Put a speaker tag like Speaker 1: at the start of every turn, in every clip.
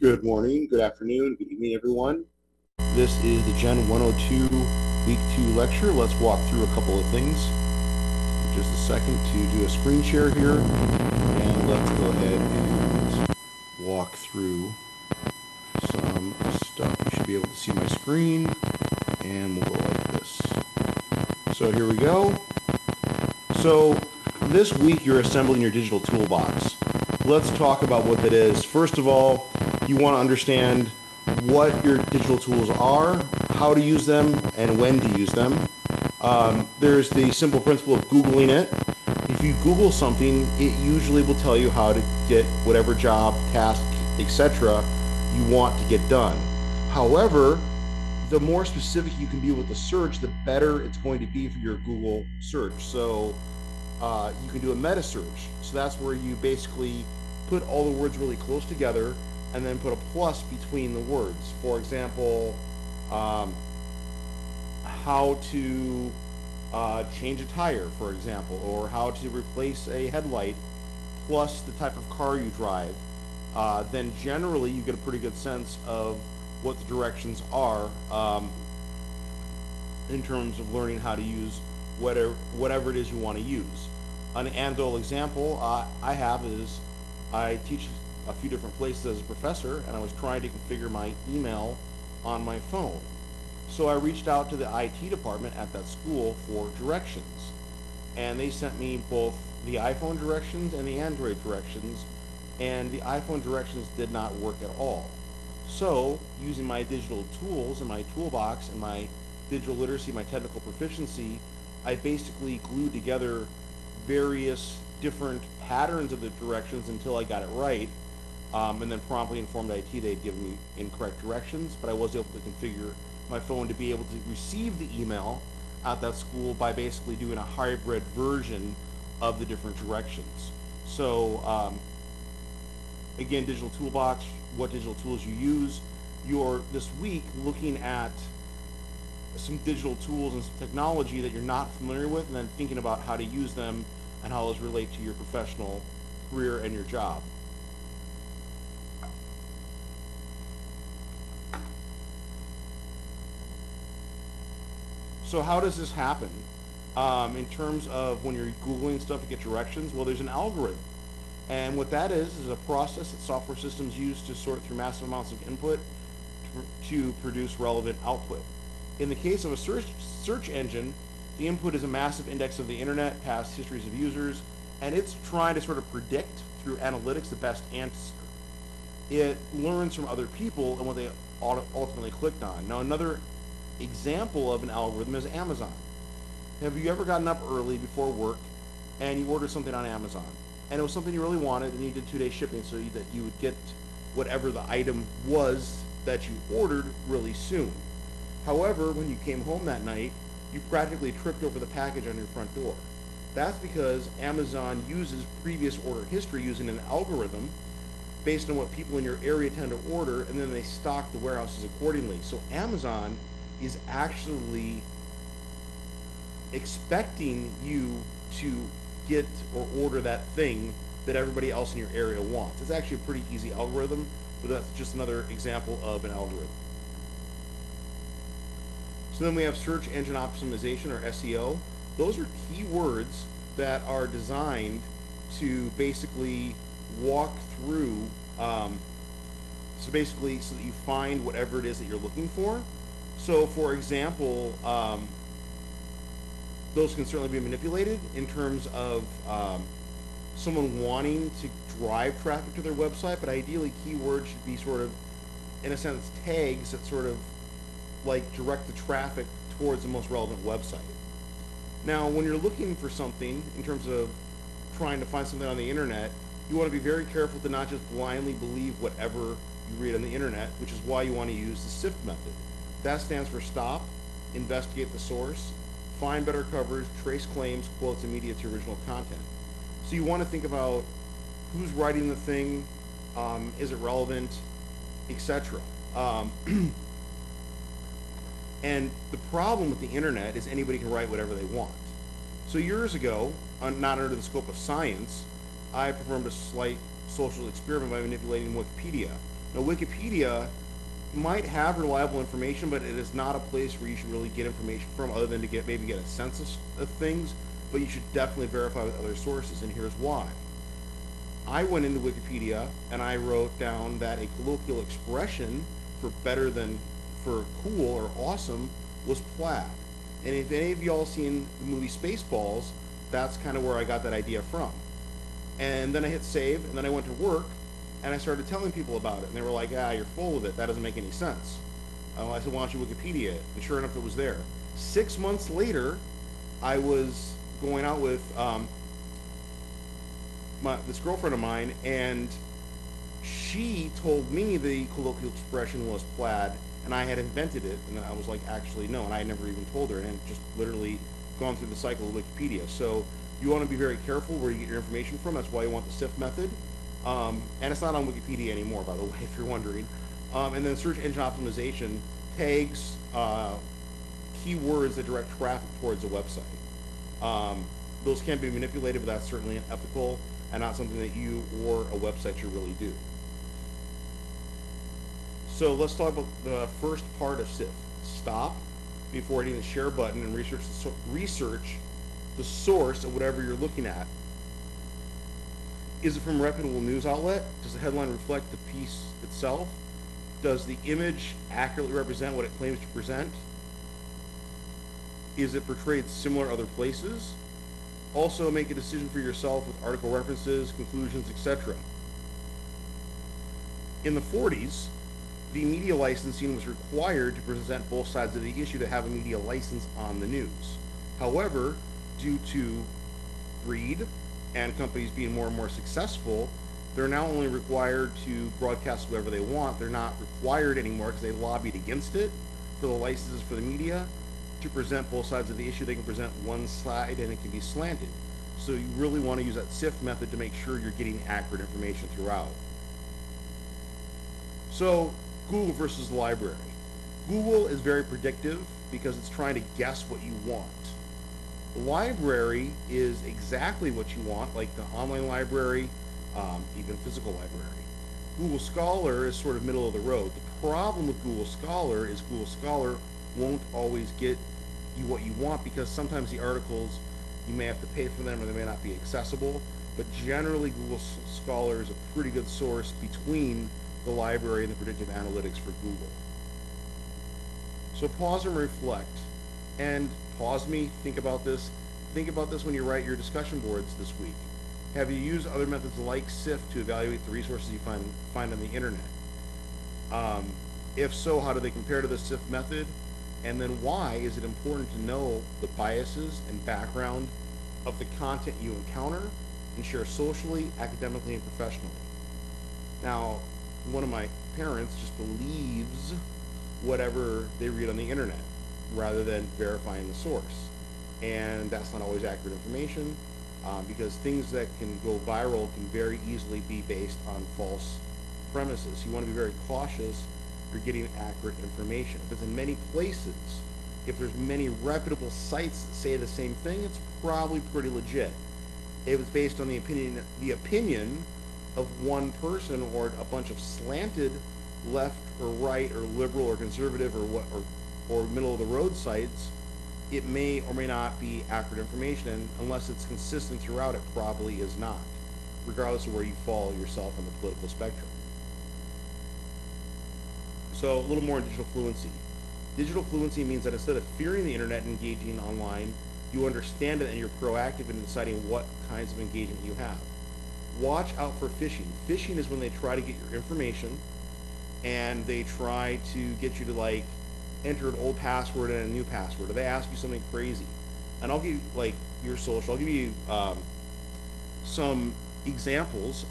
Speaker 1: Good morning, good afternoon, good evening, everyone. This is the Gen 102 Week 2 lecture. Let's walk through a couple of things. Just a second to do a screen share here, and let's go ahead and walk through some stuff. You should be able to see my screen, and we'll go like this. So here we go. So this week you're assembling your digital toolbox. Let's talk about what that is. First of all, you want to understand what your digital tools are, how to use them, and when to use them. There's the simple principle of Googling it. If you Google something, it usually will tell you how to get whatever job, task, etc. you want to get done. However, the more specific you can be with the search, the better it's going to be for your Google search. So you can do a meta search. So that's where you basically put all the words really close together and then put a plus between the words. For example, how to change a tire, for example, or how to replace a headlight plus the type of car you drive. Then generally you get a pretty good sense of what the directions are in terms of learning how to use whatever it is you want to use. An anecdotal example I have is I teach a few different places as a professor, and I was trying to configure my email on my phone. So I reached out to the IT department at that school for directions, and they sent me both the iPhone directions and the Android directions, and the iPhone directions did not work at all. So using my digital tools and my toolbox and my digital literacy, my technical proficiency, I basically glued together various different patterns of the directions until I got it right, and then promptly informed IT they'd given me incorrect directions, but I was able to configure my phone to be able to receive the email at that school by basically doing a hybrid version of the different directions. So again, digital toolbox, what digital tools you use. You're this week looking at some digital tools and some technology that you're not familiar with, and then thinking about how to use them and how those relate to your professional career and your job. So how does this happen? In terms of when you're Googling stuff to get directions, well, there's an algorithm. And what that is a process that software systems use to sort through massive amounts of input to produce relevant output. In the case of a search engine, the input is a massive index of the internet, past histories of users, and it's trying to sort of predict through analytics the best answer. It learns from other people and what they ultimately clicked on. Now, another example of an algorithm is Amazon. Have you ever gotten up early before work and you ordered something on Amazon, and it was something you really wanted and you did 2-day shipping so that you would get whatever the item was that you ordered really soon? However, when you came home that night, you practically tripped over the package on your front door. That's because Amazon uses previous order history using an algorithm based on what people in your area tend to order, and then they stock the warehouses accordingly. So Amazon is actually expecting you to get or order that thing that everybody else in your area wants. It's actually a pretty easy algorithm, but that's just another example of an algorithm. So then we have search engine optimization, or SEO. Those are keywords that are designed to basically walk through, so that you find whatever it is that you're looking for. So for example, those can certainly be manipulated in terms of someone wanting to drive traffic to their website, but ideally keywords should be sort of, in a sense, tags that sort of like direct the traffic towards the most relevant website. Now, when you're looking for something in terms of trying to find something on the internet, you want to be very careful to not just blindly believe whatever you read on the internet, which is why you want to use the SIFT method. That stands for stop, investigate the source, find better coverage, trace claims, quotes, and media to original content. So you want to think about who's writing the thing, is it relevant, etc. And the problem with the internet is anybody can write whatever they want. So years ago, not under the scope of science, I performed a slight social experiment by manipulating Wikipedia. Now, Wikipedia might have reliable information, but it is not a place where you should really get information from other than to maybe get a sense of things, but you should definitely verify with other sources, and here's why. I went into Wikipedia and I wrote down that a colloquial expression for better than for cool or awesome was plaid. And if any of y'all seen the movie Spaceballs, that's kind of where I got that idea from. And then I hit save, and then I went to work, and I started telling people about it. And they were like, ah, you're full of it. That doesn't make any sense. I said, why don't you Wikipedia it? And sure enough, it was there. 6 months later, I was going out with this girlfriend of mine, and she told me the colloquial expression was plaid, and I had invented it, and I was like, actually, no, and I had never even told her, and it just literally gone through the cycle of Wikipedia. So you want to be very careful where you get your information from. That's why you want the SIFT method. And it's not on Wikipedia anymore, by the way, if you're wondering. And then search engine optimization tags keywords that direct traffic towards a website. Those can be manipulated, but that's certainly unethical and not something that you or a website should really do. So let's talk about the first part of SIFT. Stop before hitting the share button and research the source of whatever you're looking at. Is it from a reputable news outlet? Does the headline reflect the piece itself? Does the image accurately represent what it claims to present? Is it portrayed similar other places? Also, make a decision for yourself with article references, conclusions, etc. In the 40s, the media licensing was required to present both sides of the issue to have a media license on the news. However, due to greed and companies being more and more successful, they're now only required to broadcast whatever they want. They're not required anymore because they lobbied against it for the licenses for the media to present both sides of the issue. They can present one side and it can be slanted. So you really want to use that SIFT method to make sure you're getting accurate information throughout. So Google versus the library. Google is very predictive because it's trying to guess what you want. The library is exactly what you want, like the online library, even physical library. Google Scholar is sort of middle of the road. The problem with Google Scholar is Google Scholar won't always get you what you want because sometimes the articles, you may have to pay for them or they may not be accessible, but generally Google Scholar is a pretty good source between the library and the predictive analytics for Google. So pause and reflect, and pause me, think about this. Think about this when you write your discussion boards this week. Have you used other methods like SIFT to evaluate the resources you find on the internet? If so, how do they compare to the SIFT method? And then why is it important to know the biases and background of the content you encounter and share socially, academically, and professionally? Now, one of my parents just believes whatever they read on the internet rather than verifying the source. And that's not always accurate information because things that can go viral can very easily be based on false premises. You want to be very cautious you're getting accurate information. If it's in many places, if there's many reputable sites that say the same thing, it's probably pretty legit. If it's based on the opinion of one person or a bunch of slanted left or right or liberal or conservative or middle of the road sites, it may or may not be accurate information, and unless it's consistent throughout, it probably is not, regardless of where you fall yourself on the political spectrum. So a little more on digital fluency. Digital fluency means that instead of fearing the internet and engaging online, you understand it and you're proactive in deciding what kinds of engagement you have. Watch out for phishing. Phishing is when they try to get your information and they try to get you to like enter an old password and a new password, or they ask you something crazy. And I'll give you like your social, I'll give you some examples.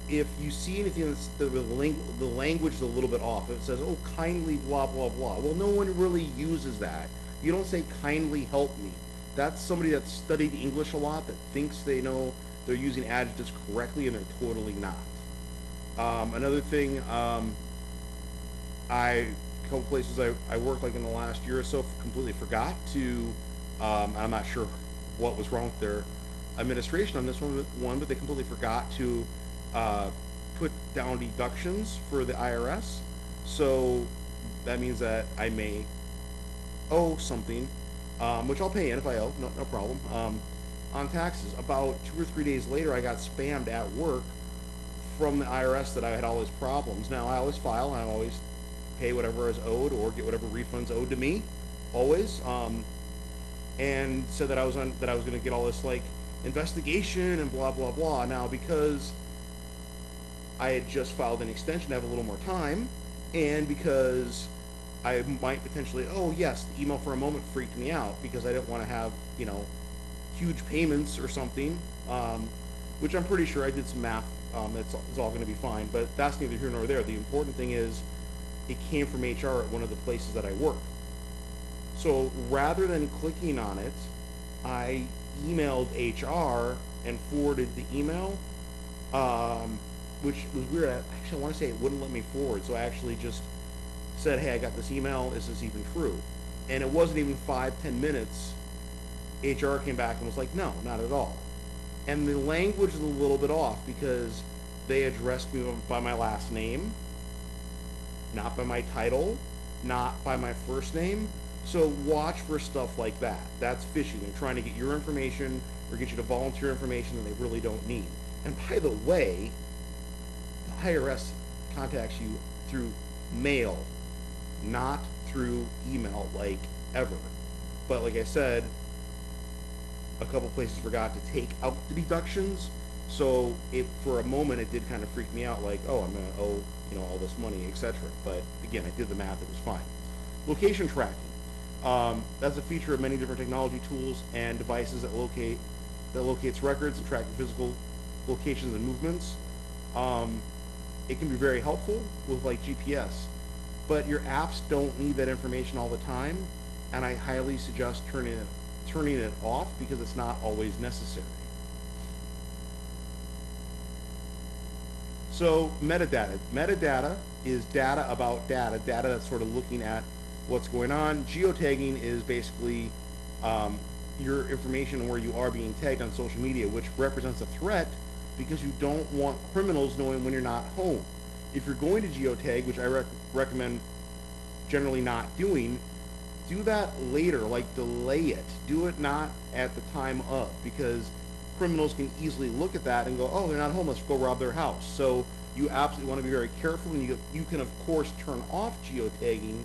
Speaker 1: If you see anything that's the language is a little bit off, it says, oh, kindly blah, blah, blah. Well, no one really uses that. You don't say kindly help me. That's somebody that's studied English a lot that thinks they know they're using adjectives correctly and they're totally not. Another thing, a couple places I worked like in the last year or so completely forgot to, I'm not sure what was wrong with their administration on this one, but they completely forgot to put down deductions for the IRS. So that means that I may owe something, which I'll pay in if I owe, no problem, on taxes. About 2 or 3 days later, I got spammed at work from the IRS that I had all these problems. Now, I always file, and I always pay whatever is owed or get whatever refunds owed to me, always. And said that I was going to get all this like investigation and blah blah blah. Now, because I had just filed an extension to have a little more time, and because I might potentially, oh yes, the email for a moment freaked me out because I didn't want to have, huge payments or something, which I'm pretty sure I did some math. It's all going to be fine, but that's neither here nor there. The important thing is it came from HR at one of the places that I work. So rather than clicking on it, I emailed HR and forwarded the email, which was weird. Actually, I want to say it wouldn't let me forward, so I actually just said, hey, I got this email, is this even true? And it wasn't even 5-10 minutes, HR came back and was like, no, not at all. And the language is a little bit off because they addressed me by my last name, not by my title, not by my first name. So watch for stuff like that. That's phishing. They're trying to get your information or get you to volunteer information that they really don't need. And by the way, the IRS contacts you through mail, not through email, like ever. But like I said, a couple places forgot to take out the deductions, so for a moment it did kind of freak me out, like, oh, I'm going to owe all this money, etc. But again, I did the math; it was fine. Location tracking. That's a feature of many different technology tools and devices that locates records and tracking physical locations and movements. It can be very helpful with like GPS, but your apps don't need that information all the time, and I highly suggest turning it off because it's not always necessary. So metadata. Metadata is data about data that's sort of looking at what's going on. Geotagging is basically your information where you are being tagged on social media, which represents a threat because you don't want criminals knowing when you're not home. If you're going to geotag, which I recommend generally not doing, do that later, like delay it. Do it not at the time of, because criminals can easily look at that and go, oh, they're not home, let's go rob their house. So you absolutely want to be very careful, and you can of course turn off geotagging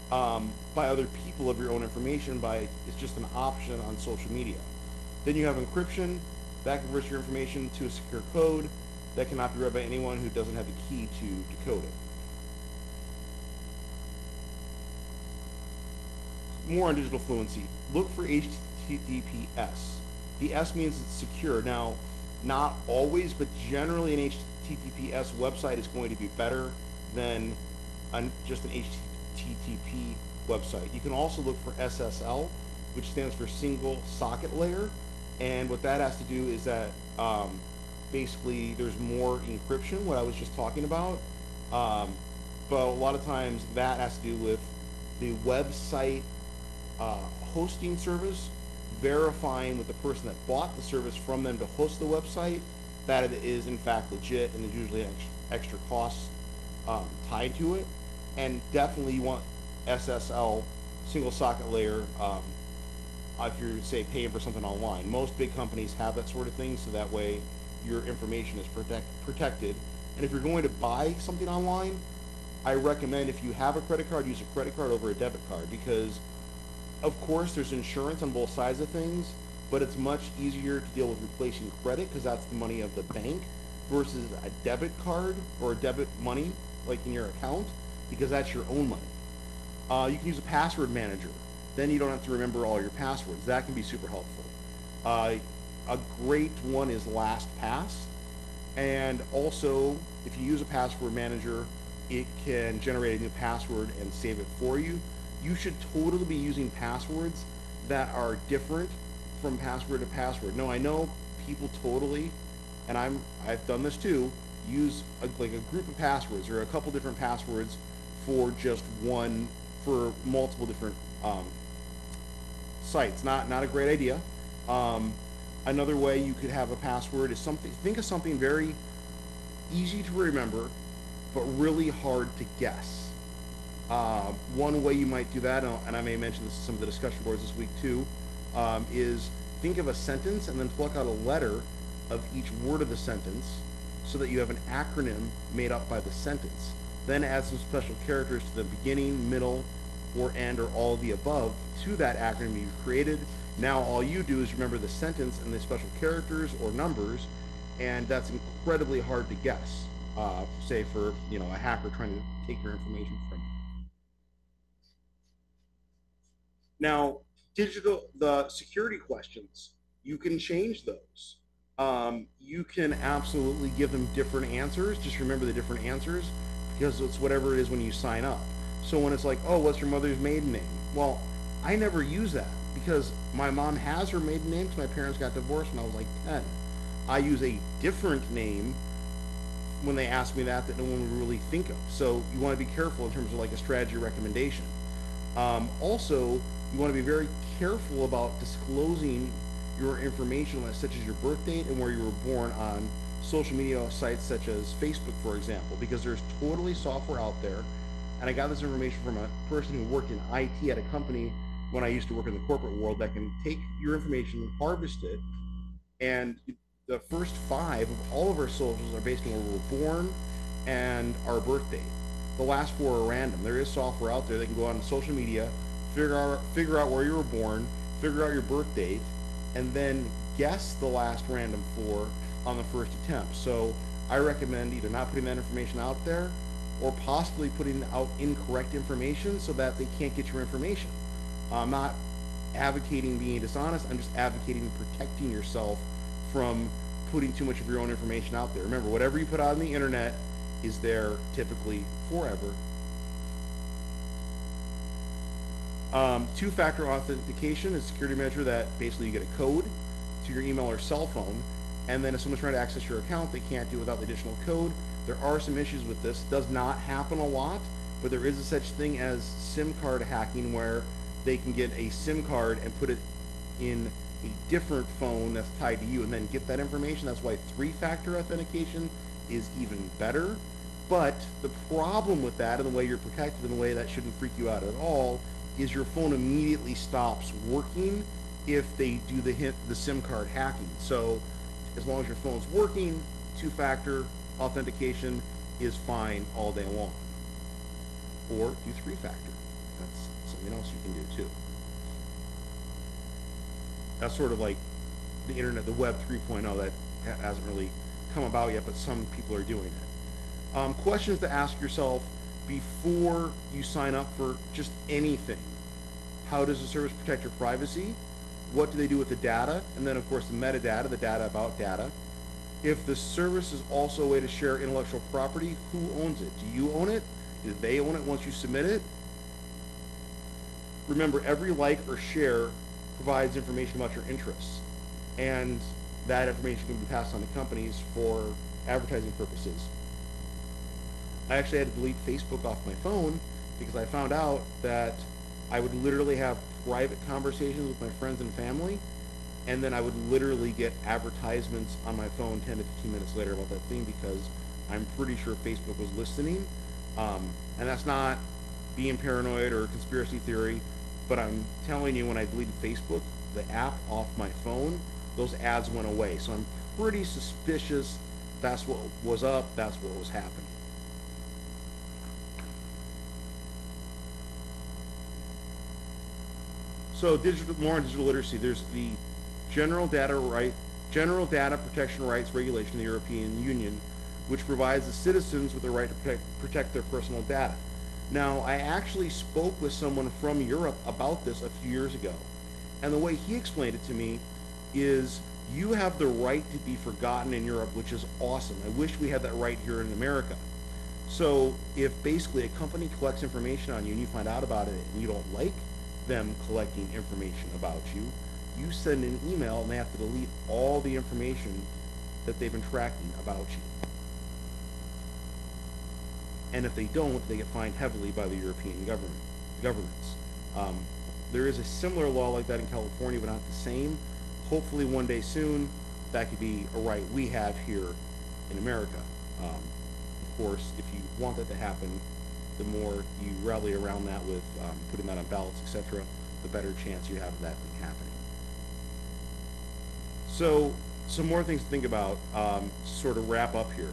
Speaker 1: by other people of your own information it's just an option on social media. Then you have encryption. That converts your information to a secure code that cannot be read by anyone who doesn't have the key to decode it. More on digital fluency. Look for HTTPS. The S means it's secure. Now, not always, but generally an HTTPS website is going to be better than just an HTTP website. You can also look for SSL, which stands for single socket layer. And what that has to do is that basically there's more encryption, what I was just talking about. But a lot of times that has to do with the website hosting service verifying with the person that bought the service from them to host the website that it is in fact legit, and there's usually extra costs tied to it. And definitely you want SSL, single socket layer, if you're, say, paying for something online. Most big companies have that sort of thing, so that way your information is protected. And if you're going to buy something online, I recommend, if you have a credit card, use a credit card over a debit card, because of course there's insurance on both sides of things, but it's much easier to deal with replacing credit because that's the money of the bank versus a debit card or a debit money like in your account, because that's your own money. You can use a password manager. Then you don't have to remember all your passwords. That can be super helpful. A great one is LastPass. And also, if you use a password manager, it can generate a new password and save it for you. You should totally be using passwords that are different from password to password. No, I know people totally, and I've done this too, use like a group of passwords or a couple different passwords for just one, for multiple different sites. Not a great idea. Another way you could have a password is think of something very easy to remember, but really hard to guess. One way you might do that, and I may mention this in some of the discussion boards this week too, is think of a sentence and then pluck out a letter of each word of the sentence so that you have an acronym made up by the sentence. Then add some special characters to the beginning, middle, or end, or all of the above to that acronym you've created. Now all you do is remember the sentence and the special characters or numbers, and that's incredibly hard to guess, say for a hacker trying to take your information from you. Now, the security questions, you can change those. You can absolutely give them different answers. Just remember the different answers because it's whatever it is when you sign up. So when it's like, oh, what's your mother's maiden name? Well, I never use that because my mom has her maiden name because my parents got divorced when I was like 10. I use a different name when they ask me that no one would really think of. So you want to be careful in terms of like a strategy recommendation. Also, you want to be very careful about disclosing your information, such as your birth date and where you were born, on social media sites such as Facebook, for example, because there's totally software out there. And I got this information from a person who worked in IT at a company when I used to work in the corporate world that can take your information, harvest it, and the first 5 of all of our socials are based on where we were born and our birth date. The last 4 are random. There is software out there that can go on social media, figure out where you were born, figure out your birth date, and then guess the last random 4 on the first attempt. So I recommend either not putting that information out there or possibly putting out incorrect information so that they can't get your information. I'm not advocating being dishonest, I'm just advocating protecting yourself from putting too much of your own information out there. Remember, whatever you put out on the internet is there typically forever. Two-factor authentication is a security measure that basically you get a code to your email or cell phone, and then if someone's trying to access your account, they can't do it without the additional code. There are some issues with this. It does not happen a lot, but there is a such thing as SIM card hacking where they can get a SIM card and put it in a different phone that's tied to you and then get that information. That's why 3-factor authentication is even better. But the problem with that and the way you're protected in a way that shouldn't freak you out at all is your phone immediately stops working if they do the SIM card hacking. So as long as your phone's working, 2-factor authentication is fine all day long. Or do 3-factor. That's something else you can do too. That's sort of like the internet, the web 3.0 that hasn't really come about yet, but some people are doing it. Questions to ask yourself before you sign up for just anything. How does the service protect your privacy? What do they do with the data? And then of course the metadata, the data about data. If the service is also a way to share intellectual property, who owns it? Do you own it? Do they own it once you submit it? Remember, every like or share provides information about your interests, and that information can be passed on to companies for advertising purposes. I actually had to delete Facebook off my phone because I found out that I would literally have private conversations with my friends and family, and then I would literally get advertisements on my phone 10 to 15 minutes later about that thing because I'm pretty sure Facebook was listening. And that's not being paranoid or conspiracy theory, but I'm telling you, when I deleted Facebook, the app off my phone, those ads went away. So I'm pretty suspicious that's what was up, that's what was happening. So more on digital literacy. There's the General Data Protection Rights Regulation of the European Union, which provides the citizens with the right to protect their personal data. Now, I actually spoke with someone from Europe about this a few years ago, and the way he explained it to me is you have the right to be forgotten in Europe, which is awesome. I wish we had that right here in America. So if basically a company collects information on you and you find out about it and you don't like them collecting information about you, you send an email and they have to delete all the information that they've been tracking about you. And if they don't, they get fined heavily by the European governments. There is a similar law like that in California, but not the same. Hopefully one day soon, that could be a right we have here in America. Of course, if you want that to happen, the more you rally around that with putting that on ballots, etc., the better chance you have of that thing happening. So, some more things to think about, sort of wrap up here.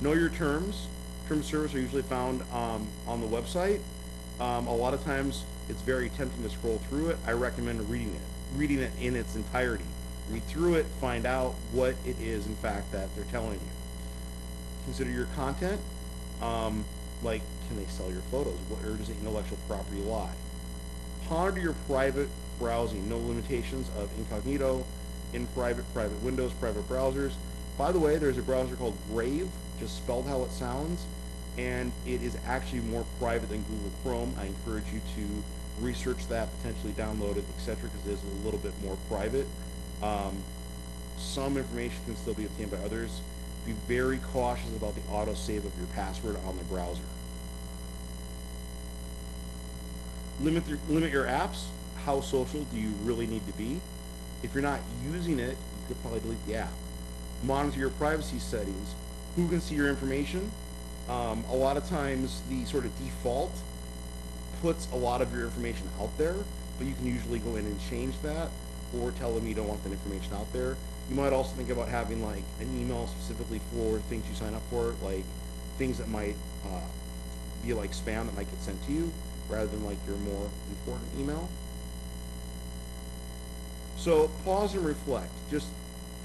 Speaker 1: Know your terms. Terms of service are usually found on the website. A lot of times it's very tempting to scroll through it. I recommend reading it in its entirety. Read through it, find out what it is, in fact, that they're telling you. Consider your content, like, can they sell your photos? Where does the intellectual property lie? Ponder your private browsing. No limitations of incognito, in private windows, private browsers. By the way, there's a browser called Brave, just spelled how it sounds, and it is actually more private than Google Chrome. I encourage you to research that, potentially download it, etc., because it is a little bit more private. Some information can still be obtained by others. Be very cautious about the autosave of your password on the browser. Limit your apps. How social do you really need to be? If you're not using it, you could probably delete the app. Monitor your privacy settings. Who can see your information? A lot of times the sort of default puts a lot of your information out there, but you can usually go in and change that or tell them you don't want that information out there. You might also think about having like an email specifically for things you sign up for, like things that might be like spam that might get sent to you rather than like your more important email. So pause and reflect. Just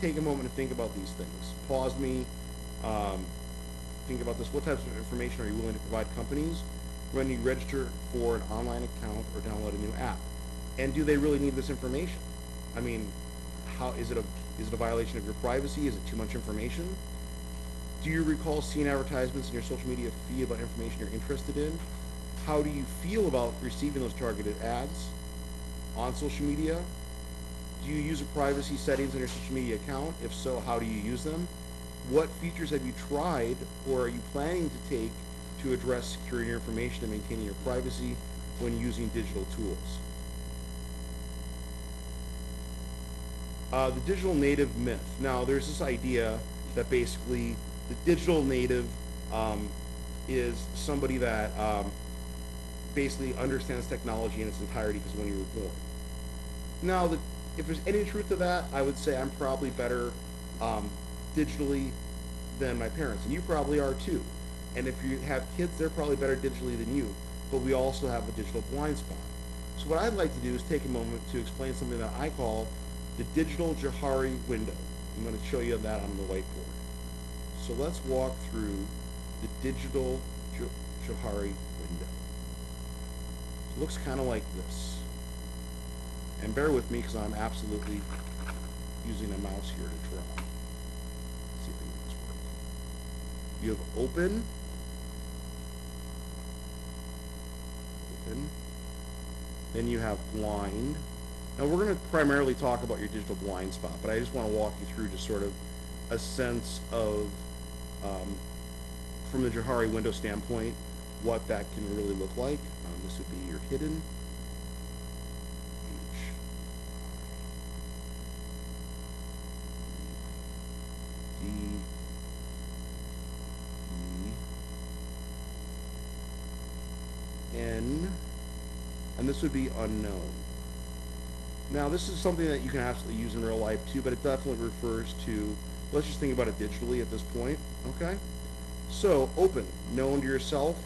Speaker 1: take a moment to think about these things. Pause me, think about this. What types of information are you willing to provide companies when you register for an online account or download a new app? And do they really need this information? I mean, how is it a violation of your privacy? Is it too much information? Do you recall seeing advertisements in your social media feed about information you're interested in? How do you feel about receiving those targeted ads on social media? Do you use the privacy settings in your social media account? If so, how do you use them? What features have you tried or are you planning to take to address securing your information and maintaining your privacy when using digital tools? The digital native myth. Now, there's this idea that basically the digital native is somebody that basically understands technology in its entirety because when you were born. Now, if there's any truth to that, I would say I'm probably better digitally than my parents, and you probably are too. And if you have kids, they're probably better digitally than you, but we also have a digital blind spot. So what I'd like to do is take a moment to explain something that I call the digital Johari window. I'm going to show you that on the whiteboard. So let's walk through the digital Johari window. It looks kind of like this. And bear with me because I'm absolutely using a mouse here to draw. Let's see if we can make this work. You have open, then you have blind. Now we're going to primarily talk about your digital blind spot, but I just want to walk you through just sort of a sense of, from the Johari window standpoint, what that can really look like. This would be your hidden. And this would be unknown. Now this is something that you can absolutely use in real life too, but it definitely refers to, let's just think about it digitally at this point, okay? So open, known to yourself,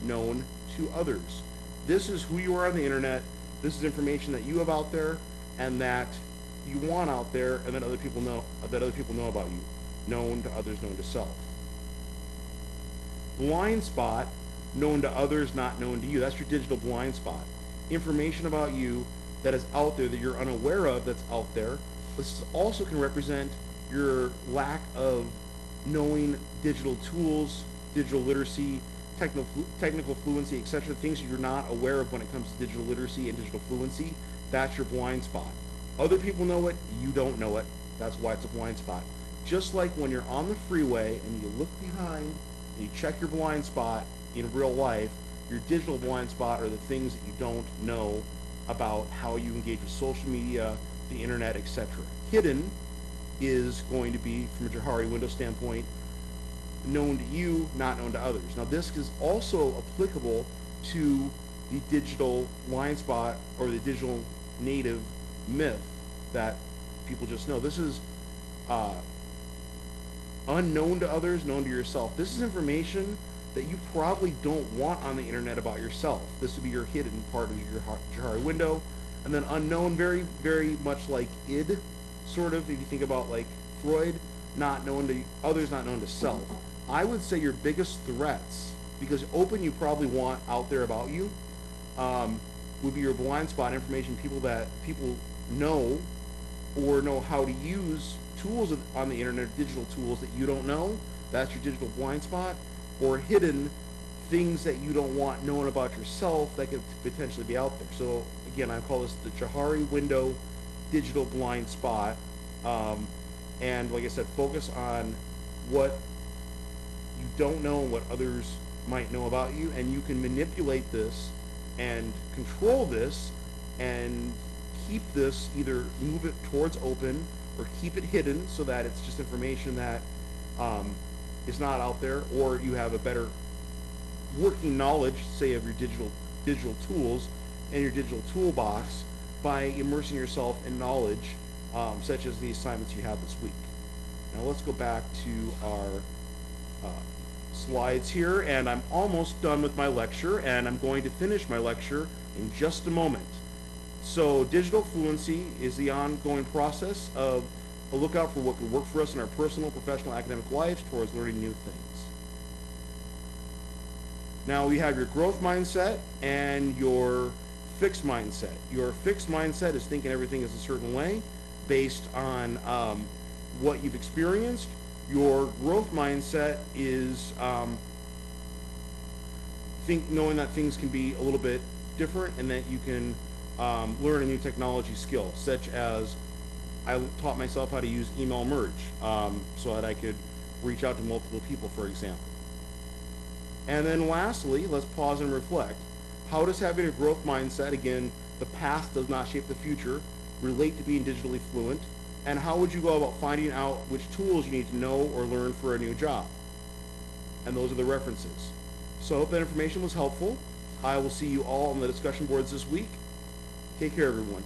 Speaker 1: known to others. This is who you are on the internet. This is information that you have out there and that you want out there and that other people know about you. Known to others, known to self. Blind spot, known to others, not known to you. That's your digital blind spot. Information about you that is out there that you're unaware of that's out there. This also can represent your lack of knowing digital tools, digital literacy, technical fluency, etc. Things you're not aware of when it comes to digital literacy and digital fluency. That's your blind spot. Other people know it, you don't know it. That's why it's a blind spot. Just like when you're on the freeway and you look behind and you check your blind spot in real life, your digital blind spot are the things that you don't know about how you engage with social media, the internet, etc. Hidden is going to be, from a Johari window standpoint, known to you, not known to others. Now this is also applicable to the digital blind spot or the digital native myth that people just know. This is unknown to others, known to yourself. This is information that you probably don't want on the internet about yourself. This would be your hidden part of your Johari window. And then unknown, very, very much like id, sort of, if you think about like Freud, not known to others, not known to self. I would say your biggest threats, because open you probably want out there about you, would be your blind spot information, people know or know how to use tools on the internet, digital tools that you don't know. That's your digital blind spot. Or hidden things that you don't want known about yourself that could potentially be out there. So again, I call this the Johari window digital blind spot. And like I said, focus on what you don't know and what others might know about you, and you can manipulate this and control this and keep this, either move it towards open or keep it hidden so that it's just information that is not out there, or you have a better working knowledge, say, of your digital tools and your digital toolbox by immersing yourself in knowledge such as the assignments you have this week. Now let's go back to our slides here, and I'm almost done with my lecture, and I'm going to finish my lecture in just a moment. So digital fluency is the ongoing process of a lookout for what could work for us in our personal, professional, academic lives towards learning new things. Now we have your growth mindset and your fixed mindset. Your fixed mindset is thinking everything is a certain way based on what you've experienced. Your growth mindset is knowing that things can be a little bit different and that you can learn a new technology skill, such as I taught myself how to use email merge so that I could reach out to multiple people, for example. And then lastly, let's pause and reflect. How does having a growth mindset, again, the past does not shape the future, relate to being digitally fluent? And how would you go about finding out which tools you need to know or learn for a new job? And those are the references. So I hope that information was helpful. I will see you all on the discussion boards this week. Take care, everyone.